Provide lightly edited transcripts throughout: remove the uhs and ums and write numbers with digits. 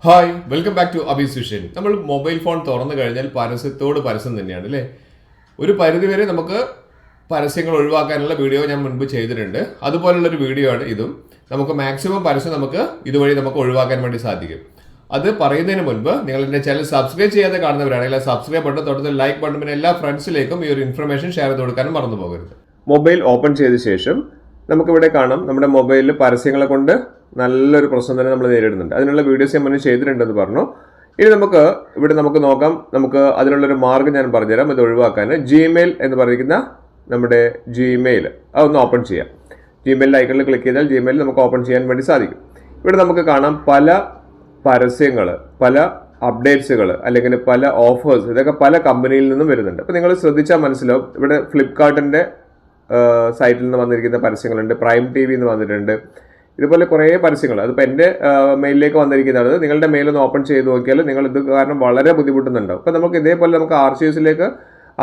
Hi welcome back to Abi's vision. നമ്മൾ mobile phone തുറന്നു കഴിഞ്ഞാൽ പരസ്യത്തോട് പരസ്യം തന്നെയാണ് അല്ലേ. ഒരു പരിധിവരെ നമുക്ക് പരസ്യങ്ങൾ ഒഴിവാക്കാനുള്ള വീഡിയോ ഞാൻ മുൻപ് ചെയ്തിട്ടുണ്ട്. അതുപോലുള്ളൊരു വീഡിയോ ആണ് ഇതും. നമുക്ക് മാക്സിമം പരസ്യം നമുക്ക് ഇതുവഴി നമുക്ക് ഒഴിവാക്കാൻ വേണ്ടി സാധിക്കും. അത് പറയുന്നതിന് മുൻപ് നിങ്ങൾ എൻ്റെ ചാനൽ സബ്സ്ക്രൈബ് ചെയ്യാതെ കാണുന്നവരാണെങ്കിൽ ആ സബ്സ്ക്രൈബ് ബട്ടൺ തൊട്ട് ലൈക്ക് ബട്ടൺ പിന്നെ എല്ലാ ഫ്രണ്ട്സിലേക്കും ഈ ഒരു ഇൻഫർമേഷൻ ഷെയർ ചെയ്ത് കൊടുക്കാനും മറന്നു പോകരുത്. മൊബൈൽ ഓപ്പൺ ചെയ്ത ശേഷം നമുക്കിവിടെ കാണാം നമ്മുടെ മൊബൈലിൽ പരസ്യങ്ങളെ കൊണ്ട് നല്ലൊരു പ്രശ്നം തന്നെ നമ്മൾ നേരിടുന്നുണ്ട്. അതിനുള്ള വീഡിയോസ് ഞാൻ മുന്നേ ചെയ്തിട്ടുണ്ടെന്ന് പറഞ്ഞു. ഇനി നമുക്ക് നോക്കാം. നമുക്ക് അതിനുള്ളൊരു മാർഗ്ഗം ഞാൻ പറഞ്ഞുതരാം. ഇത് ഒഴിവാക്കാൻ ജിമെയിൽ എന്ന് പറയുന്ന നമ്മുടെ ജിമെയിൽ അതൊന്ന് ഓപ്പൺ ചെയ്യാം. ജിമെയിലിൻ്റെ ഐക്കണിൽ ക്ലിക്ക് ചെയ്താൽ ജിമെയിൽ നമുക്ക് ഓപ്പൺ ചെയ്യാൻ വേണ്ടി സാധിക്കും. ഇവിടെ നമുക്ക് കാണാം പല പരസ്യങ്ങൾ, പല അപ്ഡേറ്റ്സുകൾ അല്ലെങ്കിൽ പല ഓഫേഴ്സ്, ഇതൊക്കെ പല കമ്പനിയിൽ നിന്നും വരുന്നുണ്ട്. അപ്പോൾ നിങ്ങൾ ശ്രദ്ധിച്ചാൽ മനസ്സിലാവും. ഇവിടെ ഫ്ലിപ്കാർട്ടിൻ്റെ സൈറ്റിൽ നിന്ന് വന്നിരിക്കുന്ന പരസ്യങ്ങളുണ്ട്, പ്രൈം ടി വിന്ന് വന്നിട്ടുണ്ട്, ഇതുപോലെ കുറേ പരസ്യങ്ങൾ. അതിപ്പോൾ എൻ്റെ മെയിലിലേക്ക് വന്നിരിക്കുന്നതാണ്. നിങ്ങളുടെ മെയിലൊന്ന് ഓപ്പൺ ചെയ്ത് നോക്കിയാൽ നിങ്ങൾ ഇത് കാരണം വളരെ ബുദ്ധിമുട്ടുന്നുണ്ടാവും. അപ്പോൾ നമുക്ക് ഇതേപോലെ നമുക്ക്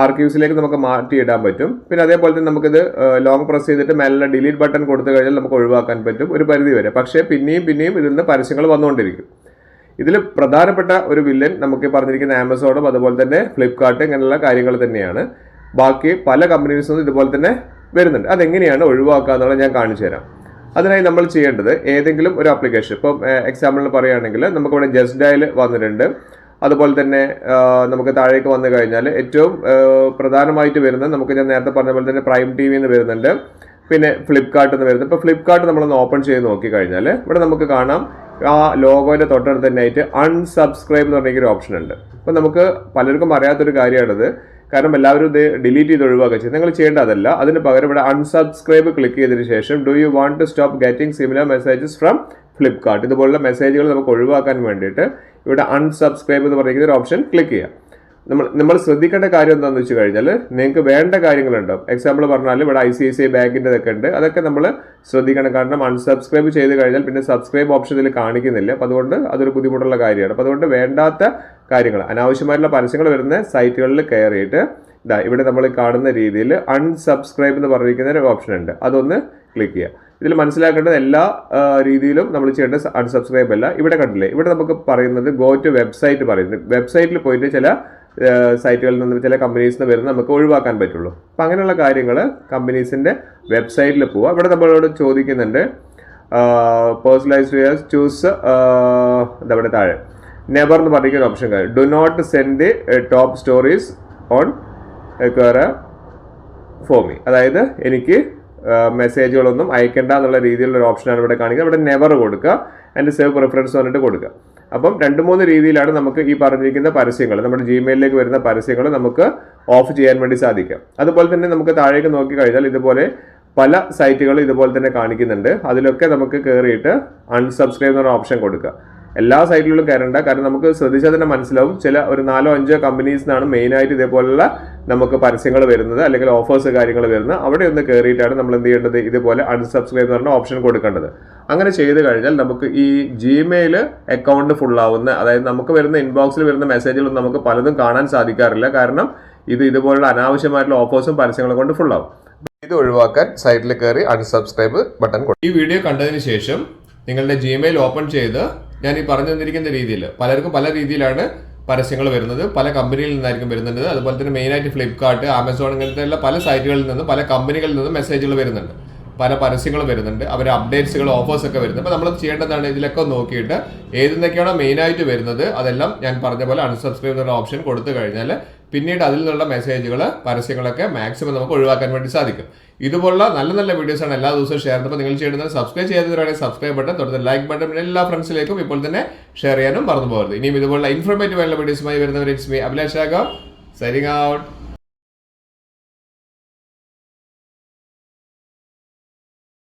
ആർക്കീവ്സിലേക്ക് നമുക്ക് മാറ്റിയിടാൻ പറ്റും. പിന്നെ അതേപോലെ തന്നെ നമുക്കിത് ലോങ് പ്രസ് ചെയ്തിട്ട് മേലെ ഡിലീറ്റ് ബട്ടൺ കൊടുത്തു കഴിഞ്ഞാൽ നമുക്ക് ഒഴിവാക്കാൻ പറ്റും ഒരു പരിധി വരെ. പക്ഷേ പിന്നെയും ഇതിൽ നിന്ന് പരസ്യങ്ങൾ വന്നുകൊണ്ടിരിക്കും. ഇതിൽ പ്രധാനപ്പെട്ട ഒരു വില്ലൻ നമുക്ക് പറഞ്ഞിരിക്കുന്ന ആമസോണും അതുപോലെ തന്നെ ഫ്ലിപ്കാർട്ട് ഇങ്ങനെയുള്ള കാര്യങ്ങൾ തന്നെയാണ്. ബാക്കി പല കമ്പനീസിൽ നിന്നും ഇതുപോലെ തന്നെ വരുന്നുണ്ട്. അതെങ്ങനെയാണ് ഒഴിവാക്കുക എന്നുള്ളത് ഞാൻ കാണിച്ചു തരാം. അതിനായി നമ്മൾ ചെയ്യേണ്ടത് ഏതെങ്കിലും ഒരു ആപ്ലിക്കേഷൻ, ഇപ്പം എക്സാമ്പിളിന് പറയുകയാണെങ്കിൽ നമുക്കിവിടെ ജസ്റ്റ് ഡയൽ വന്നിട്ടുണ്ട്. അതുപോലെ തന്നെ നമുക്ക് താഴേക്ക് വന്നു കഴിഞ്ഞാൽ ഏറ്റവും പ്രധാനമായിട്ട് വരുന്നത് നമുക്ക് ഞാൻ നേരത്തെ പറഞ്ഞ പോലെ തന്നെ പ്രൈം ടി വിന്ന് വരുന്നുണ്ട്, പിന്നെ ഫ്ലിപ്കാർട്ട് എന്ന് വരുന്നത്. ഇപ്പോൾ ഫ്ലിപ്കാർട്ട് നമ്മളൊന്ന് ഓപ്പൺ ചെയ്ത് നോക്കിക്കഴിഞ്ഞാൽ ഇവിടെ നമുക്ക് കാണാം ആ ലോഗോയുടെ തൊട്ടടുത്ത് തന്നെ ആയിട്ട് അൺസബ്സ്ക്രൈബ് എന്ന് പറഞ്ഞൊരു ഓപ്ഷൻ ഉണ്ട്. അപ്പോൾ നമുക്ക് പലർക്കും അറിയാത്തൊരു കാര്യമാണിത്. കാരണം എല്ലാവരും ഇത് ഡിലീറ്റ് ചെയ്ത് ഒഴിവാക്കുക ചെയ്യും. നിങ്ങൾ ചെയ്യേണ്ട അതല്ല. അതിന് പകരം ഇവിടെ അൺസബ്സ്ക്രൈബ് ക്ലിക്ക് ചെയ്തതിന് ശേഷം do you want to stop getting similar messages from Flipkart, ഇതുപോലുള്ള മെസ്സേജുകൾ നമുക്ക് ഒഴിവാക്കാൻ വേണ്ടിയിട്ട് ഇവിടെ അൺസബ്സ്ക്രൈബ് എന്ന് പറയുന്ന ഒരു ഓപ്ഷൻ ക്ലിക്ക് ചെയ്യാം. നമ്മൾ ശ്രദ്ധിക്കേണ്ട കാര്യം എന്താണെന്ന് വെച്ച് കഴിഞ്ഞാൽ നിങ്ങൾക്ക് വേണ്ട കാര്യങ്ങളുണ്ടാവും. എക്സാമ്പിൾ പറഞ്ഞാൽ ഇവിടെ ICICI ബാങ്കിൻ്റെ ഇതൊക്കെ ഉണ്ട്. അതൊക്കെ നമ്മൾ ശ്രദ്ധിക്കണം. കാരണം അൺസബ്സ്ക്രൈബ് ചെയ്ത് കഴിഞ്ഞാൽ പിന്നെ സബ്സ്ക്രൈബ് ഓപ്ഷൻ ഇതിൽ കാണിക്കുന്നില്ല. അപ്പോൾ അതുകൊണ്ട് അതൊരു ബുദ്ധിമുട്ടുള്ള കാര്യമാണ്. അപ്പോൾ അതുകൊണ്ട് വേണ്ടാത്ത കാര്യങ്ങൾ, അനാവശ്യമായിട്ടുള്ള പരസ്യങ്ങൾ വരുന്ന സൈറ്റുകളിൽ കയറിയിട്ട് ഇവിടെ നമ്മൾ കാണുന്ന രീതിയിൽ അൺസബ്സ്ക്രൈബ് എന്ന് പറഞ്ഞിരിക്കുന്ന ഒരു ഓപ്ഷൻ ഉണ്ട്. അതൊന്ന് ക്ലിക്ക് ചെയ്യുക. ഇതിൽ മനസ്സിലാക്കേണ്ടത് എല്ലാ രീതിയിലും നമ്മൾ ചെയ്യേണ്ടത് അൺസബ്സ്ക്രൈബ് അല്ല. ഇവിടെ കണ്ടില്ലേ, ഇവിടെ നമുക്ക് പറയുന്നത് ഗോ ടു വെബ്സൈറ്റ് പറയുന്നത്. വെബ്സൈറ്റിൽ പോയിട്ട് ചില സൈറ്റുകളിൽ നിന്ന് ചില കമ്പനീസിൽ നിന്ന് വരുന്നത് നമുക്ക് ഒഴിവാക്കാൻ പറ്റുള്ളൂ. അപ്പം അങ്ങനെയുള്ള കാര്യങ്ങൾ കമ്പനീസിൻ്റെ വെബ്സൈറ്റിൽ പോവുക. ഇവിടെ നമ്മളോട് ചോദിക്കുന്നുണ്ട് പേഴ്സണലൈസ്ഡ് ചൂസ് ഇതവിടെ താഴെ നെവർ എന്ന് പറഞ്ഞിരിക്കുന്ന ഓപ്ഷൻ കാര്യം. Do not send the top stories on for me, അതായത് എനിക്ക് മെസ്സേജുകളൊന്നും അയക്കേണ്ട എന്നുള്ള രീതിയിലുള്ള ഒരു ഓപ്ഷനാണ് ഇവിടെ കാണിക്കുക. ഇവിടെ നെവർ കൊടുക്കുക, ആൻഡ് സേവ് പ്രിഫറൻസ് പറഞ്ഞിട്ട് കൊടുക്കുക. അപ്പം 2-3 രീതിയിലാണ് നമുക്ക് ഈ പറഞ്ഞിരിക്കുന്ന പരസ്യങ്ങൾ, നമ്മുടെ ജിമെയിലിലേക്ക് വരുന്ന പരസ്യങ്ങൾ നമുക്ക് ഓഫ് ചെയ്യാൻ വേണ്ടി സാധിക്കും. അതുപോലെ തന്നെ നമുക്ക് താഴേക്ക് നോക്കി കഴിഞ്ഞാൽ ഇതുപോലെ പല സൈറ്റുകൾ ഇതുപോലെ തന്നെ കാണിക്കുന്നുണ്ട്. അതിലൊക്കെ നമുക്ക് കയറിയിട്ട് അൺസബ്സ്ക്രൈബ് എന്ന ഓപ്ഷൻ കൊടുക്കുക. എല്ലാ സൈറ്റിലും കയറേണ്ട, കാരണം നമുക്ക് ശ്രദ്ധിച്ചാൽ തന്നെ മനസ്സിലാവും ചില ഒരു 4-5 കമ്പനീസിനാണ് മെയിനായിട്ട് ഇതേപോലുള്ള നമുക്ക് പരസ്യങ്ങൾ വരുന്നത് അല്ലെങ്കിൽ ഓഫേഴ്സ് കാര്യങ്ങൾ വരുന്നത്. അവിടെ ഒന്ന് കയറിയിട്ടാണ് നമ്മൾ എന്ത് ചെയ്യേണ്ടത്, ഇതുപോലെ അൺസബ്സ്ക്രൈബ് എന്ന് പറഞ്ഞ ഓപ്ഷൻ കൊടുക്കേണ്ടത്. അങ്ങനെ ചെയ്ത് കഴിഞ്ഞാൽ നമുക്ക് ഈ ജിമെയിൽ അക്കൗണ്ട് ഫുള്ളാവുന്ന, അതായത് നമുക്ക് വരുന്ന ഇൻബോക്സിൽ വരുന്ന മെസ്സേജുകളൊന്നും നമുക്ക് പലതും കാണാൻ സാധിക്കാറില്ല. കാരണം ഇതുപോലുള്ള അനാവശ്യമായിട്ടുള്ള ഓഫേഴ്സും പരസ്യങ്ങളും കൊണ്ട് ഫുള്ളാവും. ഇത് ഒഴിവാക്കാൻ സൈറ്റിൽ കയറി അൺസബ്സ്ക്രൈബ് ബട്ടൺ കൊടുക്കും. ഈ വീഡിയോ കണ്ടതിന് ശേഷം നിങ്ങളുടെ ജിമെയിൽ ഓപ്പൺ ചെയ്ത് ഞാൻ ഈ പറഞ്ഞു തന്നിരിക്കുന്ന രീതിയിൽ പലർക്കും പല രീതിയിലാണ് പരസ്യങ്ങൾ വരുന്നത്. പല കമ്പനിയിൽ നിന്നായിരിക്കും വരുന്നത്. അതുപോലെ തന്നെ മെയിനായിട്ട് ഫ്ലിപ്കാർട്ട്, ആമസോൺ ഇങ്ങനത്തെ പല സൈറ്റുകളിൽ നിന്നും പല കമ്പനികളിൽ നിന്നും മെസ്സേജുകൾ വരുന്നുണ്ട്, പല പരസ്യങ്ങൾ വരുന്നുണ്ട്, അവർ അപ്ഡേറ്റ്സുകൾ ഓഫേഴ്സ് ഒക്കെ വരുന്നുണ്ട്. അപ്പോൾ നമ്മൾ ചെയ്യേണ്ടതാണ് ഇതിലൊക്കെ നോക്കിയിട്ട് ഏതെന്നൊക്കെയാണോ മെയിനായിട്ട് വരുന്നത് അതെല്ലാം ഞാൻ പറഞ്ഞ പോലെ അൺസബ്സ്ക്രൈബ് എന്ന ഓപ്ഷൻ കൊടുത്തു കഴിഞ്ഞാൽ പിന്നീട് അതിൽ നിന്നുള്ള മെസ്സേജുകൾ, പരസ്യങ്ങളൊക്കെ മാക്സിമം നമുക്ക് ഒഴിവാക്കാൻ വേണ്ടി സാധിക്കും. ഇതുപോലുള്ള നല്ല നല്ല വീഡിയോസാണ് എല്ലാ ദിവസവും ഷെയർ ചെയ്യുന്നത്. നിങ്ങൾ ചെയ്യുന്നത് സബ്സ്ക്രൈബ് ചെയ്തവരാണെങ്കിൽ സബ്സ്ക്രൈബ് ബട്ടൺ തൊട്ട് ലൈക്ക് ബട്ടൺ പിന്നെ എല്ലാ ഫ്രണ്ട്സിലേക്കും ഇപ്പോൾ തന്നെ ഷെയർ ചെയ്യാനും മറന്നു പോകരുത്. ഇനിയും ഇതുപോലുള്ള ഇൻഫോർമേറ്റീവ് ആയിട്ടുള്ള വീഡിയോസുമായി വരുന്നവർ it's me Abhilash Raghav signing out.